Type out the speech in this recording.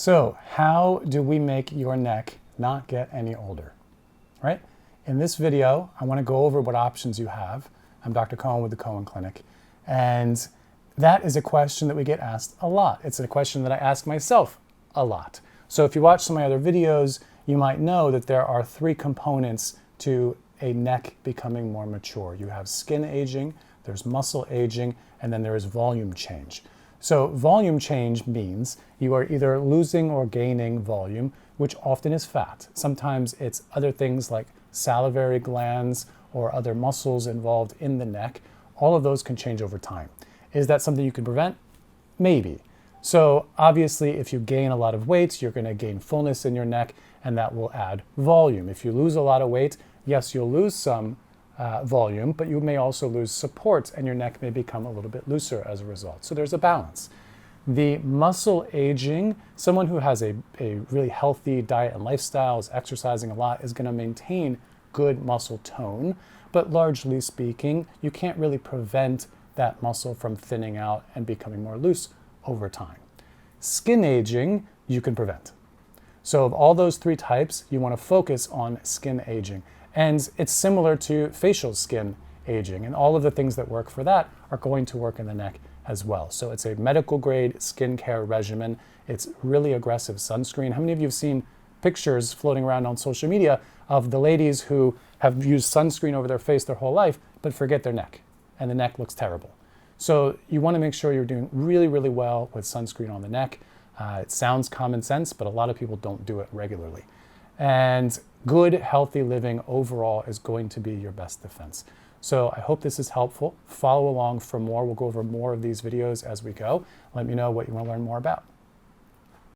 So how do we make your neck not get any older, right? In this video, I want to go over what options you have. I'm Dr. Cohen with the Cohen Clinic, and that is a question that we get asked a lot. It's a question that I ask myself a lot. So if you watch some of my other videos, you might know that there are three components to a neck becoming more mature. You have skin aging, there's muscle aging, and then there is volume change. So volume change means you are either losing or gaining volume, which often is fat. Sometimes it's other things like salivary glands or other muscles involved in the neck. All of those can change over time. Is that something you can prevent? Maybe. So obviously, if you gain a lot of weight, you're going to gain fullness in your neck, and that will add volume. If you lose a lot of weight, yes, you'll lose some volume, but you may also lose support, and your neck may become a little bit looser as a result. So there's a balance. The muscle aging, someone who has a really healthy diet and lifestyle, is exercising a lot, is going to maintain good muscle tone, but largely speaking, you can't really prevent that muscle from thinning out and becoming more loose over time. Skin aging, you can prevent. So of all those three types, you want to focus on skin aging. And it's similar to facial skin aging, and all of the things that work for that are going to work in the neck as well. So it's a medical grade skincare regimen. It's really aggressive sunscreen. How many of you have seen pictures floating around on social media of the ladies who have used sunscreen over their face their whole life, but forget their neck, and the neck looks terrible? So you want to make sure you're doing really, really well with sunscreen on the neck. It sounds common sense, but a lot of people don't do it regularly. And good, healthy living overall is going to be your best defense. So I hope this is helpful. Follow along for more. We'll go over more of these videos as we go. Let me know what you want to learn more about.